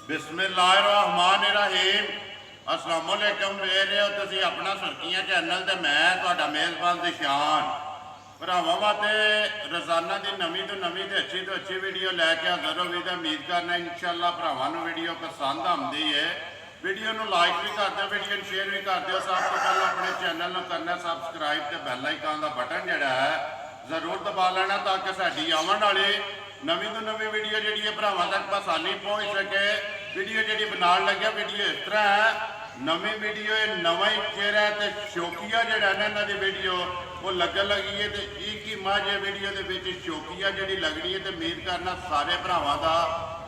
बिस्मिल्लाहिर्रहमानिर्रहीम अस्सलाम वालेकुम। ਵੇਖ ਰਹੇ ਹੋ ਤੁਸੀਂ ਆਪਣਾ ਸੁਰਖੀਆਂ ਚੈਨਲ ਤੇ ਮੈਂ ਤੁਹਾਡਾ ਮੇਜ਼ਬਾਨ ਦਿਸ਼ਾਨ ਭਰਾਵਾਂ ਵਾਸਤੇ ਰੋਜ਼ਾਨਾ ਦੀ ਨਵੀਂ ਤੋਂ ਨਵੀਂ ਤੇ ਅੱਛੀ ਵੀਡੀਓ ਲੈ ਕੇ ਹਾਜ਼ਰ ਹੋ ਵੀ ਤੇ ਉਮੀਦ ਕਰਨਾ ਇਨਸ਼ਾਅੱਲਾ ਭਰਾਵਾਂ ਨੂੰ ਵੀਡੀਓ ਪਸੰਦ ਆਉਂਦੀ ਹੈ। ਵੀਡੀਓ ਨੂੰ ਲਾਈਕ ਵੀ ਕਰ ਦਿਓ, ਵੀਡੀਓ ਨੂੰ ਸ਼ੇਅਰ ਵੀ ਕਰ ਦਿਓ। ਸਭ ਤੋਂ ਪਹਿਲਾਂ ਆਪਣੇ ਚੈਨਲ ਨੂੰ ਕਰਨਾ ਸਬਸਕ੍ਰਾਈਬ ਤੇ ਬੈਲ ਆਈਕਨ ਦਾ ਬਟਨ ਜਿਹੜਾ ਹੈ ਜ਼ਰੂਰ ਦਬਾ ਲੈਣਾ ਤਾਂ ਕਿ ਸਾਡੀ ਆਉਣ ਵਾਲੀ ਨਵੀਂ ਤੋਂ ਨਵੀਂ ਵੀਡੀਓ ਜਿਹੜੀ ਹੈ ਭਰਾਵਾਂ ਤੱਕ ਆਸਾਨੀ ਪਹੁੰਚ ਸਕੇ। ਵੀਡੀਓ ਜਿਹੜੀ ਬਣਾਉਣ ਲੱਗਿਆ ਵੀਡੀਓ ਇਸ ਤਰ੍ਹਾਂ ਹੈ, ਨਵੀਂ ਵੀਡੀਓ ਇਹ ਨਵਾਂ ਹੀ ਚਿਹਰਾ ਤੇ ਸ਼ੌਕੀਆ ਜਿਹੜਾ ਨਾ ਇਹਨਾਂ ਦੀ ਵੀਡੀਓ ਉਹ ਲੱਗਣ ਲੱਗੀ ਹੈ ਤੇ ਇੱਕ ਹੀ ਮੱਝ ਵੀਡੀਓ ਦੇ ਵਿੱਚ ਸ਼ੌਕੀਆ ਜਿਹੜੀ ਲੱਗਣੀ ਹੈ ਤੇ ਉਮੀਦ ਕਰਨਾ ਸਾਰੇ ਭਰਾਵਾਂ ਦਾ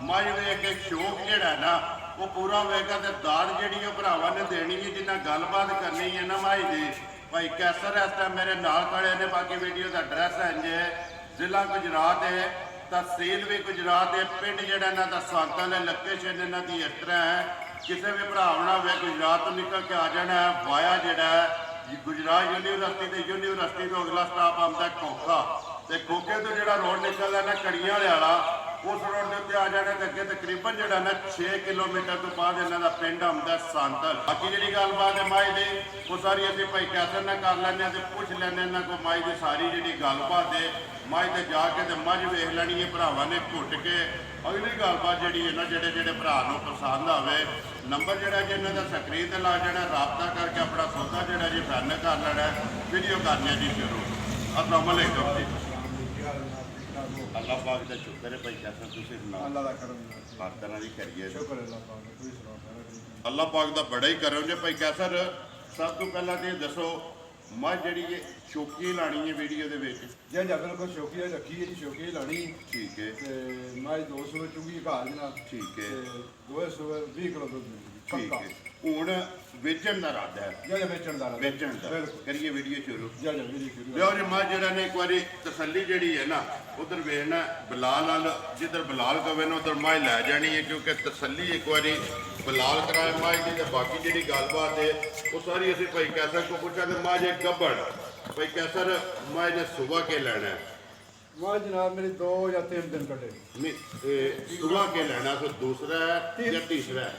ਮੱਝ ਵੇਖ ਕੇ ਸ਼ੌਕ ਜਿਹੜਾ ਨਾ ਉਹ ਪੂਰਾ ਹੋਵੇਗਾ ਤੇ ਦਾਦ ਜਿਹੜੀ ਉਹ ਭਰਾਵਾਂ ਨੇ ਦੇਣੀ ਹੈ ਜਿੰਨਾ ਗੱਲਬਾਤ ਕਰਨੀ ਹੈ ਨਾ ਮੱਝ ਦੀ। ਭਾਈ ਕੈਸਰ ਇਸ ਟਾਈਮ ਮੇਰੇ ਨਾਲ ਖੜੇ ਨੇ। ਬਾਕੀ ਵੀਡੀਓ ਦਾ ਐਡਰੈਸ ਹੈ ਜੇ ਜ਼ਿਲ੍ਹਾ ਗੁਜਰਾਤ ਹੈ, ਤਹਿਸੀਲ ਵੀ ਗੁਜਰਾਤ ਹੈ, ਪਿੰਡ ਜਿਹੜਾ ਇਹਨਾਂ ਦਾ ਸਾਂਤਲ ਹੈ। ਲੋਕੇਸ਼ਨ ਇਹਨਾਂ ਦੀ ਇਸ ਤਰ੍ਹਾਂ ਹੈ, ਕਿਸੇ ਵੀ ਭਰਾ ਨਾ ਹੋਵੇ ਗੁਜਰਾਤ ਤੋਂ ਨਿਕਲ ਕੇ ਆ ਜਾਣਾ ਹੈ ਵਾਇਆ ਜਿਹੜਾ ਹੈ ਗੁਜਰਾਤ ਯੂਨੀਵਰਸਿਟੀ ਤੇ ਯੂਨੀਵਰਸਿਟੀ ਤੋਂ ਅਗਲਾ ਸਟਾਪ ਆਉਂਦਾ ਖੋਖਾ ਤੇ ਖੋਖੇ ਤੋਂ ਜਿਹੜਾ ਰੋਡ ਨਿਕਲਦਾ ਨਾ ਕੜੀਆਂ ਵਾਲਾ ਉਸ ਰੋਡ ਦੇ ਉੱਤੇ ਆ ਜਾਣਾ ਤੇ ਅੱਗੇ ਤਕਰੀਬਨ ਜਿਹੜਾ ਨਾ 6 ਕਿਲੋਮੀਟਰ ਤੋਂ ਬਾਅਦ ਇਹਨਾਂ ਦਾ ਪਿੰਡ ਆਉਂਦਾ ਸਾਂਤਲ। ਬਾਕੀ ਜਿਹੜੀ ਗੱਲਬਾਤ ਹੈ ਮਾਈ ਦੀ ਉਹ ਸਾਰੀ ਅਸੀਂ ਭਾਈ ਕੈਸਰ ਨਾਲ ਕਰ ਲੈਂਦੇ ਹਾਂ ਤੇ ਪੁੱਛ ਲੈਂਦੇ ਇਹਨਾਂ ਕੋਲ ਮਾਈ ਦੀ ਸਾਰੀ ਜਿਹੜੀ ਗੱਲਬਾਤ ਹੈ। ਮਾਈ ਤੇ ਜਾ ਕੇ ਤੇ ਮੱਝ ਵੇਖ ਲੈਣੀ ਹੈ ਭਰਾਵਾਂ ਨੇ ਘੁੱਟ ਕੇ। ਅਗਲੀ ਗੱਲਬਾਤ ਜਿਹੜੀ ਹੈ ਨਾ ਜਿਹੜੇ ਭਰਾ ਨੂੰ ਪਸੰਦ ਆਵੇ ਨੰਬਰ ਜਿਹੜਾ ਜੀ ਇਹਨਾਂ ਦਾ ਸਕਰੀਨ ਤੇ ਲਾ ਜਾਣਾ, ਰਾਬਤਾ ਕਰਕੇ ਆਪਣਾ ਸੌਦਾ ਜਿਹੜਾ ਜੀ ਫਾਈਨਲ ਕਰ ਲੈਣਾ। ਵੀਡੀਓ ਕਰਨੀ ਜੀ ਸ਼ੁਰੂ। अस्सलाम वालेकुम जी। अल्लाह पाक का शुक्र है भाई कैसा तुसी सुनाओ। अल्लाह दा करम हर तरह की करिए शुक्र है अल्लाह पाक दा। तुसी सुनाओ। अल्लाह पाक दा बड़ा ही करम जे भाई कैसर सब तो पहला ते दसो मझ ਜਿਹੜੀ ਇਹ ਸ਼ੌਕੀ ਲਾਣੀ ਹੈ ਵੀਡੀਓ ਦੇ ਵਿੱਚ। जे जा बिल्कुल शौकी रखी है जी, शौकी लानी ठीक है ते माई 200 चुंगी घाल जनाब। ठीक है दोए सुबह 20 किलो दूध मिलेगी ठीक पक्का। है ਹੁਣ ਵੇਚਣ ਦਾ ਇਰਾਦਾ ਹੈ। जा बेचण दा ਵੇਚਣ ਦਾ बिल्कुल। ਕਰੀਏ ਵੀਡੀਓ ਸ਼ੁਰੂ। जा मेरी शुरू ਲਿਓ ਜੀ ਮੱਝ ਜਿਹੜਾ ਨੇ ਇੱਕ ਵਾਰੀ ਤਸੱਲੀ ਜਿਹੜੀ ਹੈ ਨਾ ਉਧਰ ਵੇਖਣਾ ਬਲਾਲ ਨਾਲ ਜਿੱਧਰ ਬਲਾਲ ਕਵੇ ਨਾ ਉਧਰ ਮੱਝ ਲੈ ਜਾਣੀ ਹੈ ਕਿਉਂਕਿ ਤਸੱਲੀ ਇੱਕ ਵਾਰੀ ਬਲਾਲ ਕਰਾਏ ਮੱਝ ਦੀ। ਤੇ ਬਾਕੀ ਜਿਹੜੀ ਗੱਲਬਾਤ ਹੈ ਉਹ ਸਾਰੀ ਅਸੀਂ ਭਾਈ ਕੈਸਰ ਕੋ ਪੁੱਛਾਂਗੇ। ਮੱਝ ਇੱਕ ਗੱਭਣ ਭਾਈ ਕੈਸਰ ਮੱਝ ਨੇ ਸੁਬਹ ਕੇ ਲੈਣਾ ਹੈ? मां जनाब मेरी 2 या 3 दिन कटे। नहीं सुबह के लेना तो दूसरा है या तीसरा है?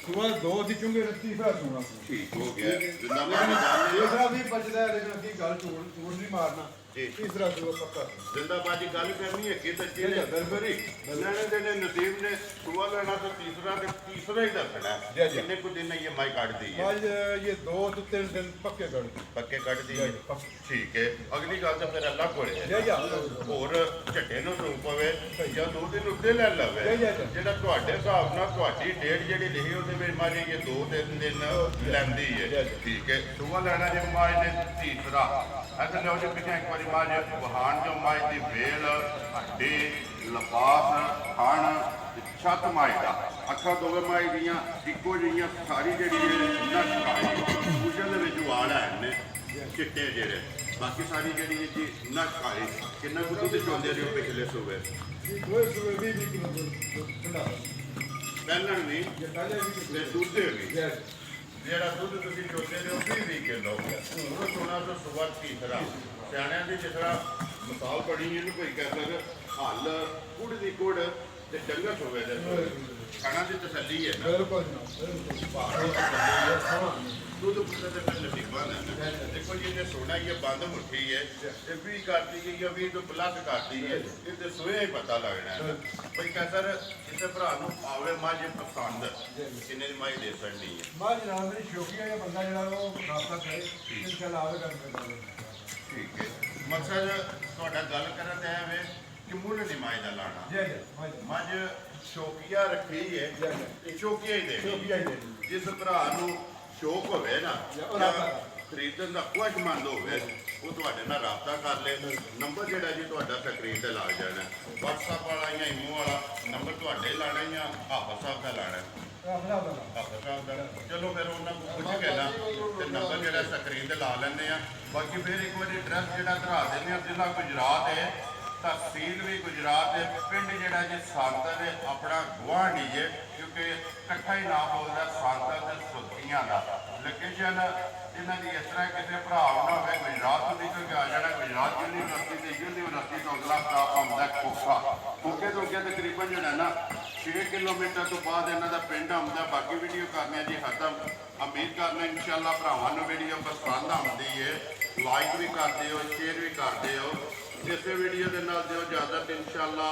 सुबह 2 थी चुंगी तीसरा सुना। ठीक हो गया जिंदाबाद। तीसरा भी बचदा है लेकिन की गल झूठ नहीं मारना। तीसरा सुबह पक्का जिंदाबाद की गल करनी है कि बच्चे ने दरबरी लेने देने नसीब ने सुबह लेना तो तीसरा ही दसना है। कितने कुछ दिन ये माई काट दी है? आज ये 2 तो 3 दिन पक्के कट दी है। ठीक है अगली गल तो फिर अल्लाह को होर झट्टे ਨੂੰ ਸੂ ਪਵੇ ਜਾਂ 2 ਦਿਨ ਉੱਤੇ ਲੈ ਲਵੇ ਜਿਹੜਾ ਤੁਹਾਡੇ ਹਿਸਾਬ ਨਾਲ ਤੁਹਾਡੀ ਡੇਟ ਜਿਹੜੀ ਲਿਖੀ ਉਹਦੇ ਵਿੱਚ ਮਾਰੀ ਇਹ 2-3 ਦਿਨ ਲੈਂਦੀ ਹੈ। ਠੀਕ ਹੈ ਸੁਬਹ ਲੈਣਾ ਜੇ ਮਾਈ ਨੇ ਤੀਸਰਾ ਇੱਥੇ ਲਿਓ ਜੀ ਪਿੱਛੇ ਇੱਕ ਵਾਰੀ ਮਾਝ ਵਹਾਨ ਜੋ ਮਾਝ ਦੀ ਵੇਲ ਹੱਡੀ ਲਪਾਸ ਖਾਣ ਛੱਤ ਮਾਝ ਦਾ ਅੱਖਾਂ ਦੋਵੇਂ ਮਾਝ ਦੀਆਂ ਇੱਕੋ ਜਿਹੀਆਂ ਸਾਰੀ ਜਿਹੜੀ ਨਸ਼ਕਾਈ ਪੂਜਾ ਦੇ ਵਿੱਚ ਵਾਲ ਹੈ ਨੇ ਚਿੱਟੇ ਜਿਹੜੇ ਬਾਕੀ ਸਾਰੀ ਜਿਹੜੀ ਇਹ ਜੀ ਨਸ਼ਕਾਈ ਕਿੰਨਾ ਕੁ ਦੁੱਧ ਚੋਂਦੇ ਰਹੇ ਪਿਛਲੇ ਸੂਬੇ? दोए सुबह 20 किलो दूध ठंडा ਪਹਿਲਾਂ ਨਹੀਂ ये पहले भी ਤੇ ਦੁੱਧ ਵੀ गैस ਜਿਹੜਾ ਦੁੱਧ ਤੁਸੀਂ ਚੋਂਦੇ ਰਹੇ ਹੋ 20 ਕਿਲੋ ਉਹ ਸੋਨਾ ਤੋਂ ਸੁਬਹ ਤੀਸਰਾ ਸਿਆਣਿਆਂ ਦੀ ਜਿਸ ਤਰ੍ਹਾਂ ਮਿਸਾਲ ਬੜੀ ਇਹਨੂੰ ਕੋਈ ਕਹਿ ਸਕਦਾ ਹੱਲ ਕੁੜ ਦੀ ਕੁੜ ਤੇ ਡੰਗਰ ਹੋਵੇ ਦੇ ਖਾਣਾ ਦੀ ਤਸੱਲੀ ਹੈ ਨਾ। बिल्कुल दूध पुत्र से फिर नसीबा है। देखो जी ये सोना ये बंद मुट्ठी है ये भी करती है या भी तो प्लस करती है ये सोए ही पता लगना है भाई कैसर इसे भरा आवे माँ जी पसंद किन्ने दी माई दे सकनी है? मां जनाब मेरी शौकी है बंदा जरा वो रास्ता करे इंशाल्लाह आवे कर। ठीक है मकसद ਤੁਹਾਡਾ ਗੱਲ ਕਰਨ ਤੇ ਹੈ ਕਿ ਮੁੱਲ ਨਹੀਂ ਮਾਈ ਦਾ ਲਾਣਾ। जी जी ਮੱਝ ਸ਼ੌਕੀਆ ਰੱਖੀ ਹੈ ਇਹ ਸ਼ੌਕੀਆ ਹੀ शौकी ਦੇਣੀ। है ਜਿਸ ਭਰਾ ਨੂੰ ਸ਼ੌਕ ਹੋਵੇ ਨਾ ਜਾਂ ਖਰੀਦਣ ਦਾ ਖੁਆਇਸ਼ਮੰਦ ਹੋਵੇ ਉਹ ਤੁਹਾਡੇ ਨਾਲ ਰਾਬਤਾ ਕਰ ਲੈ। ਨੰਬਰ ਜਿਹੜਾ ਜੀ ਤੁਹਾਡਾ ਸਕਰੀਨ ਤੇ ਲੱਗ ਜਾਣਾ WhatsApp ਵਾਲਾ ਜਾਂ ਇਮੋ ਵਾਲਾ ਨੰਬਰ ਤੁਹਾਡੇ ਲਾਣਾ ਜਾਂ ਹਾਫਾ ਸਾਹਿਬ ਦਾ ਲਾਣਾ ਹਾਫਾ ਸਾਹਿਬ ਦਾ। ਚਲੋ ਫਿਰ ਉਹਨਾਂ ਨੂੰ ਪੁੱਛ ਕੇ ਨਾ ਤੇ ਨੰਬਰ ਜਿਹੜਾ ਸਕਰੀਨ ਤੇ ਲਾ ਲੈਂਦੇ ਆ। ਬਾਕੀ ਫਿਰ ਇੱਕ ਵਾਰੀ ਐਡਰੈਸ ਜਿਹੜਾ ਧਰਾ ਦਿੰਦੇ ਆ ਜ਼ਿਲ੍ਹਾ ਗੁਜਰਾਤ ਹੈ, ਤਹਿਸੀਲ ਵੀ ਗੁਜਰਾਤ ਹੈ, ਪਿੰਡ ਜਿਹੜਾ ਜੀ ਸਾਂਤਲ ਹੈ ਆਪਣਾ ਗੁਆਂਢੀ ਹੈ ਕਿਉਂਕਿ ਇਕੱਠਾ ਹੀ ਨਾਮ ਬੋਲਦਾ ਸਾਂਤਲ ਤੇ ਸੁਰਖੀਆਂ ਦਾ। ਲੋਕੇਸ਼ਨ ਇਹਨਾਂ ਦੀ ਇਸ ਤਰ੍ਹਾਂ ਕਿਸੇ ਭਰਾ ਨਾ ਹੋਵੇ ਗੁਜਰਾਤ ਤੋਂ ਨਿਕਲ ਕੇ ਆ ਜਾਣਾ ਗੁਜਰਾਤ ਯੂਨੀਵਰਸਿਟੀ ਤੇ ਯੂਨੀਵਰਸਿਟੀ ਤੋਂ ਅਗਲਾ ਸਟਾਪ ਆਉਂਦਾ ਖੋਖਾ। ਖੋਖੇ ਤੋਂ ਅੱਗੇ ਤਕਰੀਬਨ ਜਿਹੜਾ ਨਾ 6 ਕਿਲੋਮੀਟਰ ਤੋਂ ਬਾਅਦ ਇਹਨਾਂ ਦਾ ਪਿੰਡ ਆਉਂਦਾ। ਬਾਕੀ ਵੀਡੀਓ ਕਰਨੇ ਜੀ ਖਤਮ। ਉਮੀਦ ਕਰਨਾ ਇਨਸ਼ਾਅੱਲਾ ਭਰਾਵਾਂ ਨੂੰ ਵੀਡੀਓ ਪਸੰਦ ਆਉਂਦੀ ਹੈ। ਲਾਈਕ ਵੀ ਕਰਦੇ ਹੋ, ਸ਼ੇਅਰ ਵੀ ਕਰਦੇ ਹੋ। ਇਸੇ ਵੀਡੀਓ ਦੇ ਨਾਲ ਦਿਓ ਇਜਾਜ਼ਤ। ਇਨਸ਼ਾਅੱਲਾ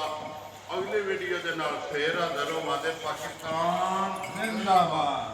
ਅਗਲੀ ਵੀਡੀਓ ਦੇ ਨਾਲ ਫੇਰ ਹਾਜ਼ਰ ਹੋਵਾਂਗੇ। ਪਾਕਿਸਤਾਨ ਜ਼ਿੰਦਾਬਾਦ।